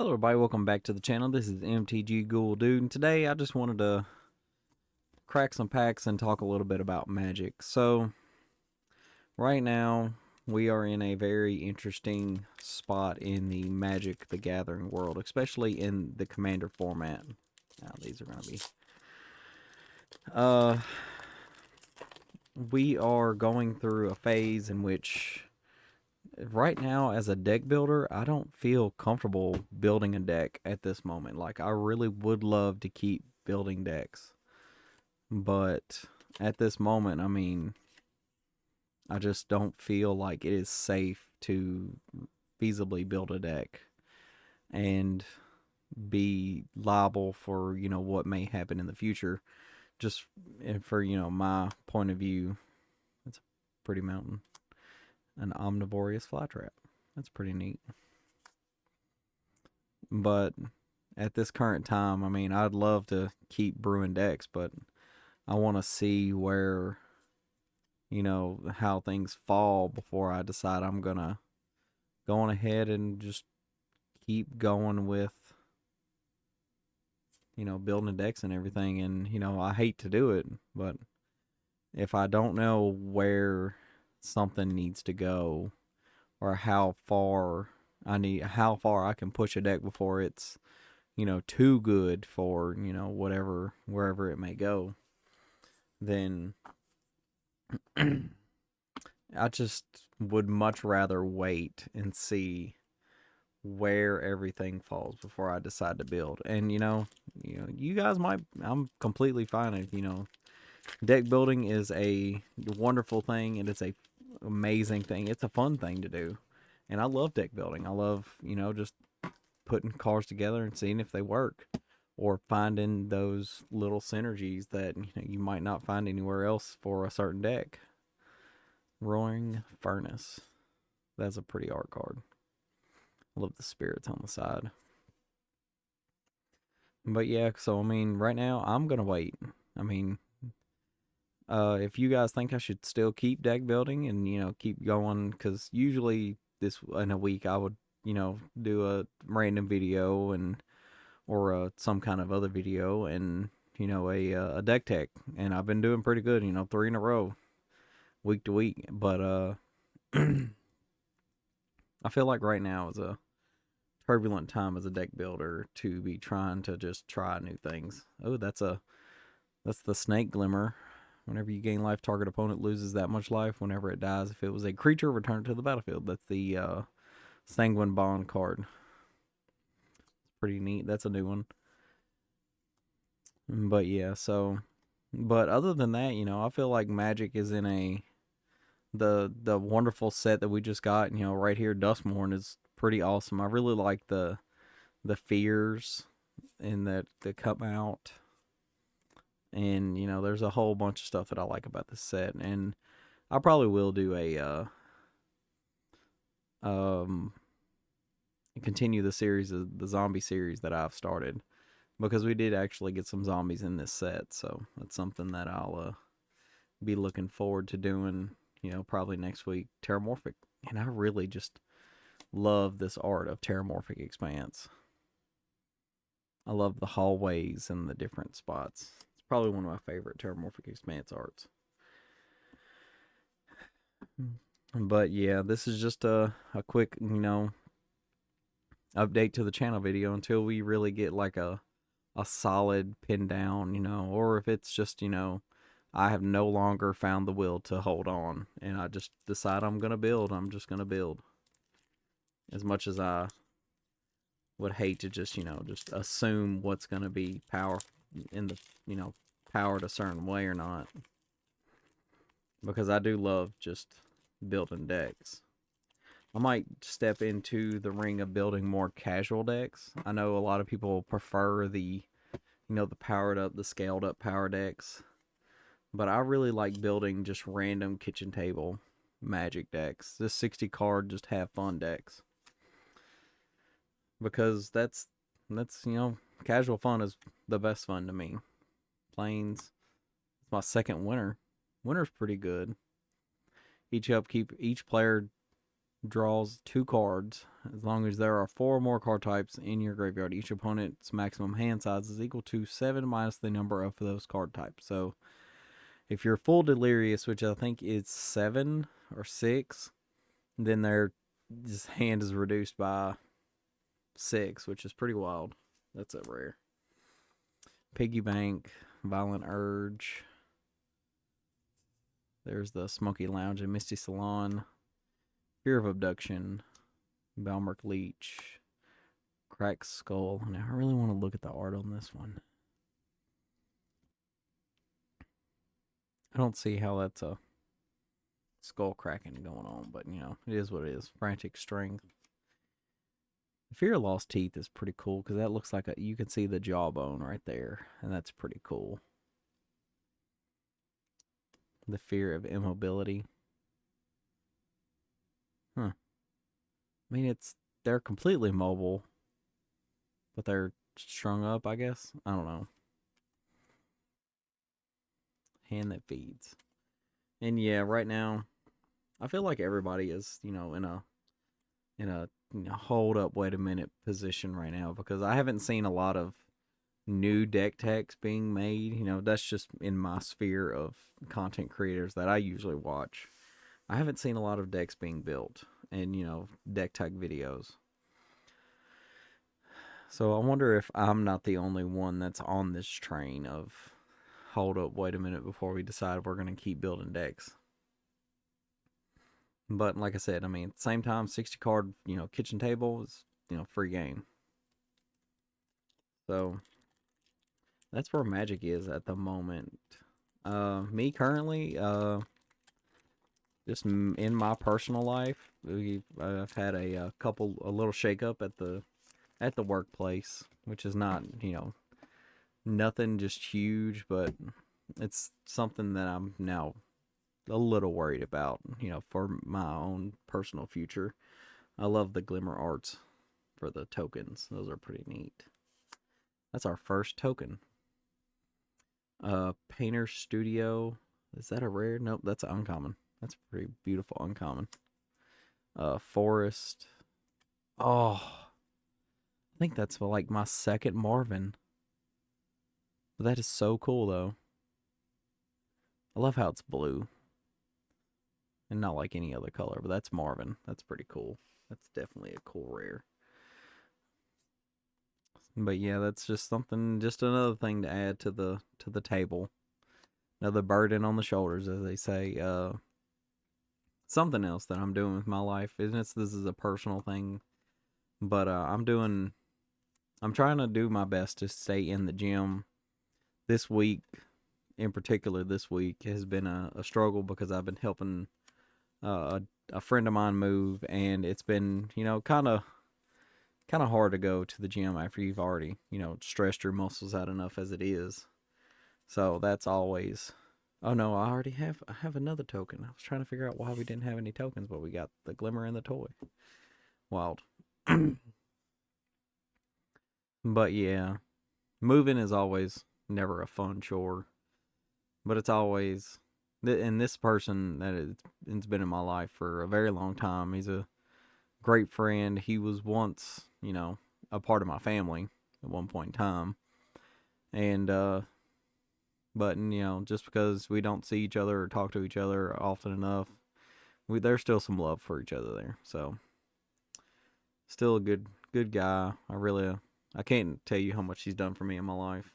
Hello everybody, welcome back to the channel. This is MTG Ghoul Dude, and today I just wanted to crack some packs and talk a little bit about Magic. So, right now, we are in a very interesting spot in the Magic the Gathering world, especially in the Commander format. Now, these are going to be... we are going through a phase in which right now, as a deck builder, I don't feel comfortable building a deck at this moment. Like, I really would love to keep building decks, but at this moment, I mean, I just don't feel like it is safe to feasibly build a deck and be liable for, what may happen in the future. Just for, my point of view, it's a pretty mountain. An omnivorous flytrap. That's pretty neat. But at this current time, I mean, I'd love to keep brewing decks, but I want to see where, how things fall before I decide I'm going to go on ahead and just keep going with, building decks and everything. And, I hate to do it, but if I don't know where something needs to go or how far I can push a deck before it's too good for wherever it may go, then I just would much rather wait and see where everything falls before I decide to build. And you guys might, I'm completely fine if deck building is a wonderful thing and it's a amazing thing. It's a fun thing to do. And I love deck building. I love, just putting cards together and seeing if they work, or finding those little synergies that you might not find anywhere else for a certain deck. Roaring Furnace. That's a pretty art card. I love the spirits on the side. But yeah, so I mean, right now I'm gonna wait. I mean, if you guys think I should still keep deck building and keep going, because usually this in a week I would do a random video or some kind of other video and a deck tech, and I've been doing pretty good, 3 in a row, week to week. But I feel like right now is a turbulent time as a deck builder to be trying to just try new things. Oh, that's the Snake Glimmer. Whenever you gain life, target opponent loses that much life. Whenever it dies, if it was a creature, return it to the battlefield. That's the Sanguine Bond card. It's pretty neat. That's a new one. But yeah, but other than that, I feel like Magic is in the wonderful set that we just got. Right here, Duskmourn is pretty awesome. I really like the fears in that come out. And there's a whole bunch of stuff that I like about this set, and I probably will do a continue the series of the zombie series that I've started, because we did actually get some zombies in this set, so that's something that I'll be looking forward to doing, probably next week. Terramorphic, and I really just love this art of Terramorphic Expanse. I love the hallways and the different spots. It's probably one of my favorite Terramorphic Expanse arts. But yeah, this is just a quick, update to the channel video until we really get like a solid pin down, or if it's just, I have no longer found the will to hold on and I just decide I'm going to build. I'm just going to build. As much as I would hate to just, just assume what's going to be power in the, powered a certain way or not. Because I do love just building decks. I might step into the ring of building more casual decks. I know a lot of people prefer the, the powered up, the scaled up power decks. But I really like building just random kitchen table Magic decks. Just 60 card, just have fun decks. Because that's casual fun is the best fun to me. Plains, it's my second winter. Winter's pretty good. Each player draws 2 cards. As long as there are 4 or more card types in your graveyard, each opponent's maximum hand size is equal to 7 minus the number of those card types. So if you're full Delirious, which I think is 7 or 6, then their hand is reduced by 6, which is pretty wild. That's a rare. Piggy Bank, Violent Urge. There's the Smoky Lounge and Misty Salon. Fear of Abduction, Balmerk Leech, Cracked Skull. Now I really want to look at the art on this one. I don't see how that's a skull cracking going on, but you know, it is what it is. Frantic Strength. Fear of Lost Teeth is pretty cool because that looks like you can see the jawbone right there, and that's pretty cool. The Fear of Immobility. Huh. I mean, they're completely mobile, but they're strung up, I guess. I don't know. Hand That Feeds. And yeah, right now, I feel like everybody is, in a hold up, wait a minute position right now because I haven't seen a lot of new deck techs being made. That's just in my sphere of content creators that I usually watch. I haven't seen a lot of decks being built and, deck tech videos. So I wonder if I'm not the only one that's on this train of hold up, wait a minute before we decide if we're going to keep building decks. But like I said, same time, 60 card, kitchen table is, free game. So that's where Magic is at the moment. Me currently, just in my personal life, I've had a little shakeup at the workplace, which is not, nothing just huge, but it's something that I'm now a little worried about, for my own personal future. I love the Glimmer arts for the tokens. Those are pretty neat. That's our first token. Painter Studio. Is that a rare? Nope, that's an uncommon. That's a pretty beautiful uncommon. Forest. Oh, I think that's like my second Marvin. That is so cool, though. I love how it's blue. And not like any other color, but that's Marvin. That's pretty cool. That's definitely a cool rare. But yeah, that's just another thing to add to the table. Another burden on the shoulders, as they say. Something else that I'm doing with my life, this is a personal thing, but I'm trying to do my best to stay in the gym. This week, in particular, has been a struggle because I've been helping a friend of mine move, and it's been kind of hard to go to the gym after you've already stressed your muscles out enough as it is. So that's always. Oh no, I have another token. I was trying to figure out why we didn't have any tokens, but we got the Glimmer and the toy. Wild. But yeah, moving is always never a fun chore, but it's always. And this person it's been in my life for a very long time. He's a great friend. He was once, a part of my family at one point in time. And, but, just because we don't see each other or talk to each other often enough, there's still some love for each other there. So, still a good guy. I can't tell you how much he's done for me in my life.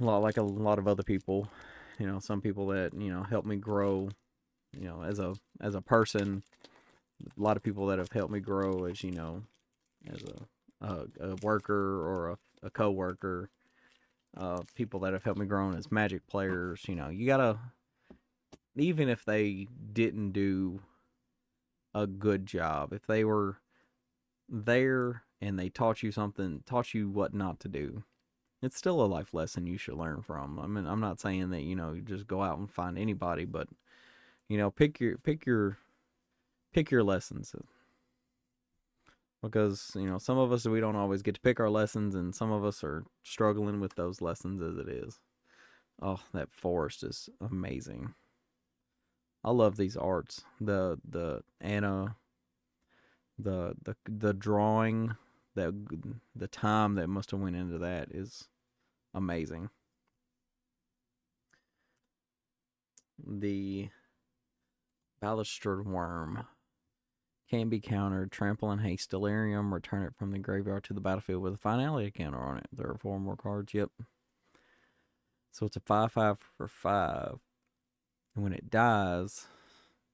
A lot of other people, some people that, helped me grow, as a person. A lot of people that have helped me grow as as a worker or a co-worker, people that have helped me grow as Magic players. You gotta, even if they didn't do a good job, if they were there and they taught you something, taught you what not to do, it's still a life lesson you should learn from. I'm not saying that you just go out and find anybody, but pick your lessons, because some of us, we don't always get to pick our lessons, and some of us are struggling with those lessons as it is. Oh, that forest is amazing. I love these arts. The Anna, the drawing, that the time that must have went into that is amazing. The balustered worm can be countered. Trample and haste delirium. Return it from the graveyard to the battlefield with a finality counter on it. There are 4 more cards. Yep. So it's a 5/5 for 5. And when it dies,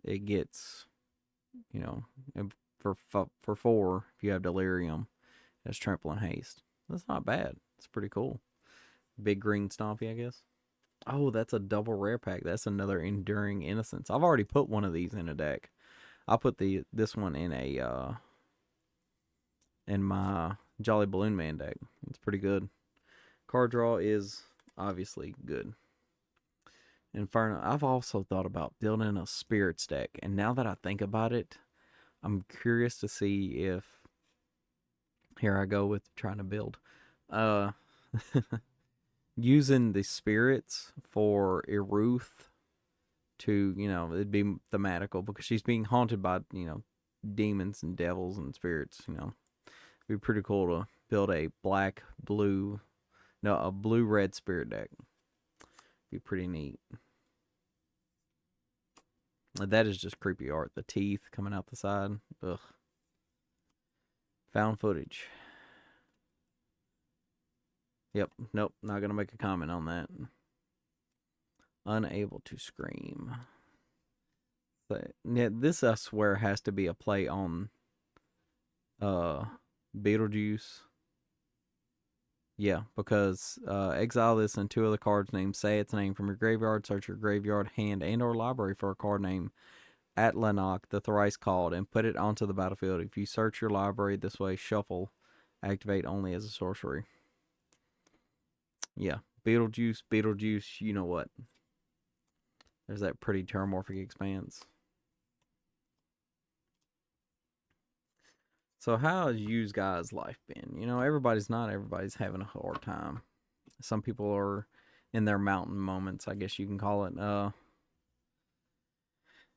it gets, you know, for 4, if you have delirium, it's trample and haste. That's not bad. It's pretty cool. Big green stompy, I guess. Oh, that's a double rare pack. That's another Enduring Innocence. I've already put one of these in a deck. I'll put this one in my Jolly Balloon Man deck. It's pretty good. Card draw is obviously good. Inferno. I've also thought about building a spirits deck, and now that I think about it, I'm curious to see if, here I go with trying to build, using the spirits for Iruth to, it'd be thematical because she's being haunted by, demons and devils and spirits, It'd be pretty cool to build a blue-red spirit deck. Be pretty neat. That is just creepy art. The teeth coming out the side. Ugh. Found footage. Yep. Nope. Not going to make a comment on that. Unable to scream. But, yeah, this I swear has to be a play on Beetlejuice. Yeah, because exile this and 2 other cards named say its name from your graveyard. Search your graveyard, hand, and or library for a card name Atlanok, the thrice called, and put it onto the battlefield. If you search your library this way, shuffle, activate only as a sorcery. Yeah, Beetlejuice, you know what. There's that pretty Terramorphic Expanse. So how has you guys' life been? Everybody's having a hard time. Some people are in their mountain moments, I guess you can call it.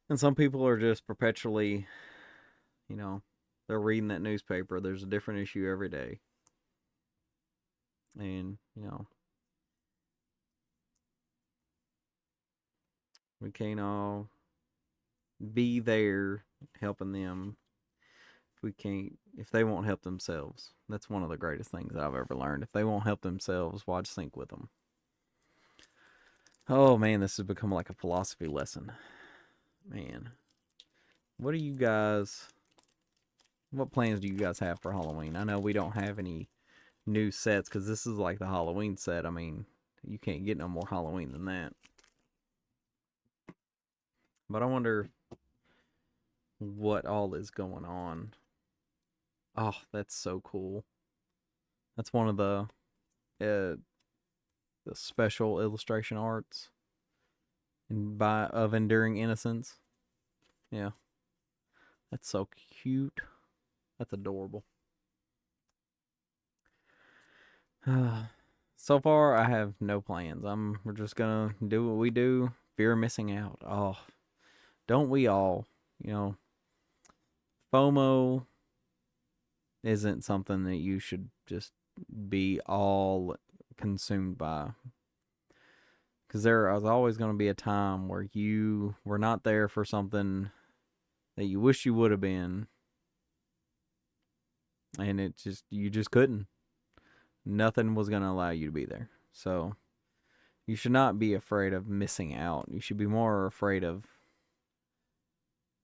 And some people are just perpetually, they're reading that newspaper. There's a different issue every day. And, we can't all be there helping them if they won't help themselves. That's one of the greatest things that I've ever learned. If they won't help themselves, why sink with them? Oh man, this has become like a philosophy lesson. Man, what plans do you guys have for Halloween? I know we don't have any new sets because this is like the Halloween set. I mean, you can't get no more Halloween than that. But I wonder what all is going on. Oh, that's so cool. That's one of the special illustration arts of Enduring Innocence. Yeah. That's so cute. That's adorable. So far, I have no plans. We're just gonna do what we do. Fear of missing out. Oh, don't we all? FOMO isn't something that you should just be all consumed by. Because there is always going to be a time where you were not there for something that you wish you would have been. And you just couldn't. Nothing was going to allow you to be there. So you should not be afraid of missing out. You should be more afraid of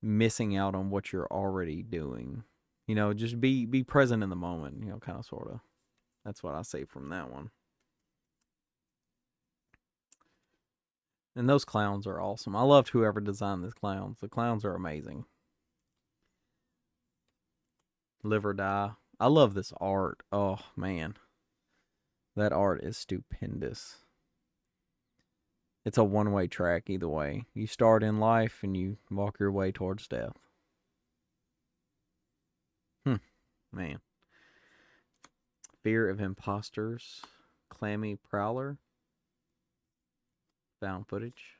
missing out on what you're already doing. Just be present in the moment, kind of, sort of. That's what I say from that one. And those clowns are awesome. I loved whoever designed these clowns. The clowns are amazing. Live or Die. I love this art. Oh, man. That art is stupendous. It's a one-way track either way. You start in life and you walk your way towards death. Man. Fear of Imposters. Clammy Prowler. Found footage.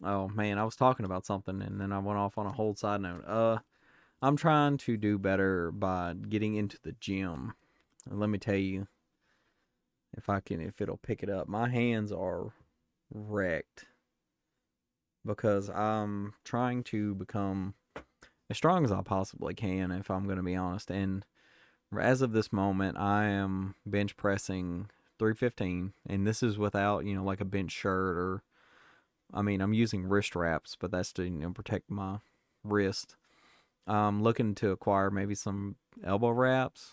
Oh man, I was talking about something and then I went off on a whole side note. I'm trying to do better by getting into the gym. And let me tell you, if it'll pick it up. My hands are wrecked because I'm trying to become as strong as I possibly can, if I'm going to be honest. And as of this moment, I am bench pressing 315, and this is without, like a bench shirt or, I mean, I'm using wrist wraps, but that's to, protect my wrist. I'm looking to acquire maybe some elbow wraps.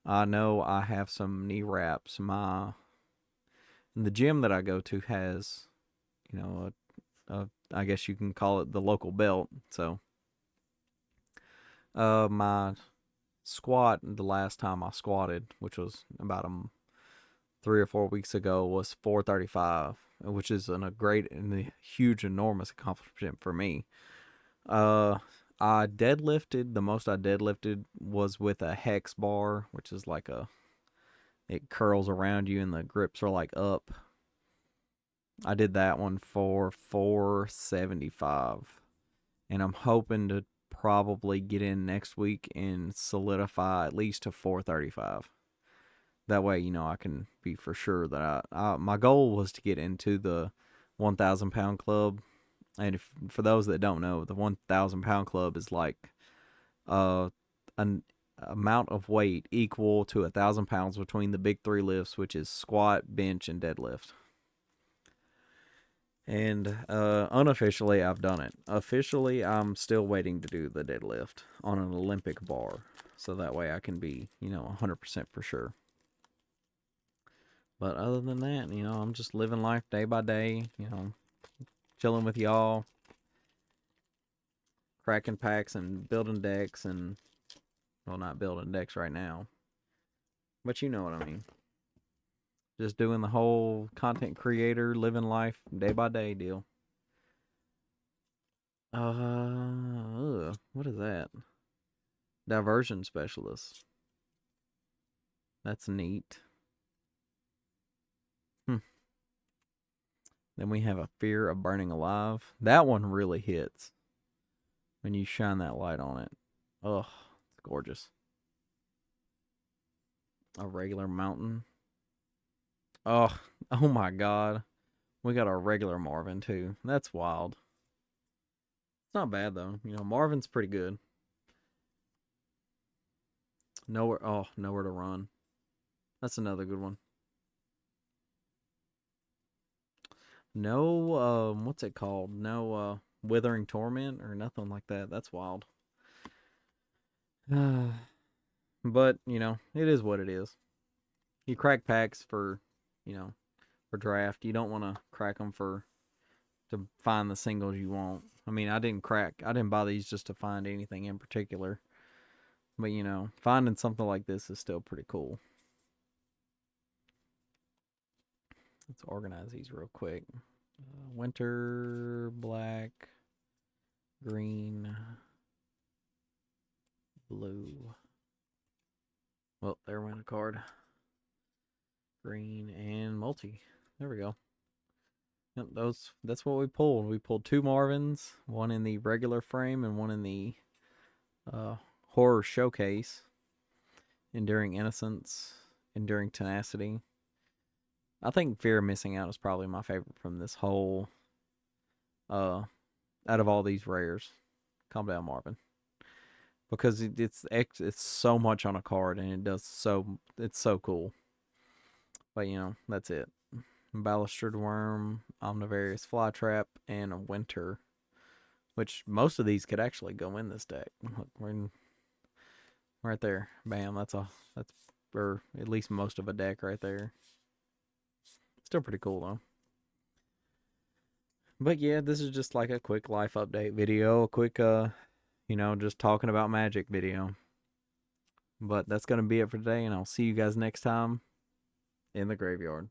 I know I have some knee wraps. The gym that I go to has, you know, I guess you can call it the local belt. So, my squat the last time I squatted, which was about 3 or 4 weeks ago, was 435, which is a great and a huge, enormous accomplishment for me. I deadlifted. The most I deadlifted was with a hex bar, which is like it curls around you and the grips are like up. I did that one for 475, and I'm hoping to probably get in next week and solidify at least to 435. That way, I can be for sure that my goal was to get into the 1,000 pound club. And for those that don't know, the 1,000 pound club is like an amount of weight equal to 1,000 pounds between the big three lifts, which is squat, bench, and deadlift. And unofficially, I've done it. Officially, I'm still waiting to do the deadlift on an Olympic bar, so that way I can be, 100% for sure. But other than that, I'm just living life day by day, chilling with y'all, cracking packs and building decks, and, well, not building decks right now, but you know what I mean. Just doing the whole content creator, living life day by day deal. What is that? Diversion specialist. That's neat. Then we have a fear of burning alive. That one really hits when you shine that light on it. Ugh, it's gorgeous. A regular mountain. Oh, oh my God. We got a regular Marvin too. That's wild. It's not bad though. Marvin's pretty good. Nowhere to run. That's another good one. No, what's it called? No, withering torment or nothing like that. That's wild. But, it is what it is. You crack packs for, for draft. You don't want to crack them to find the singles you want. I mean, I didn't buy these just to find anything in particular. But, finding something like this is still pretty cool. Let's organize these real quick. Winter, black, green, blue. Well, there went a card. Green and multi. There we go. Yep, that's what we pulled. We pulled 2 Marvins, one in the regular frame and one in the horror showcase. Enduring Innocence, Enduring Tenacity. I think Fear of Missing Out is probably my favorite from this whole out of all these rares. Calm down, Marvin. Because it's so much on a card and it's so cool. But that's it. Balustered Worm, Omnivarious Flytrap, and a Winter. Which most of these could actually go in this deck. Look, we're in right there. Bam, that's or at least most of a deck right there. Still pretty cool though. But yeah, this is just like a quick life update video, a quick just talking about Magic video. But that's gonna be it for today, and I'll see you guys next time in the graveyard.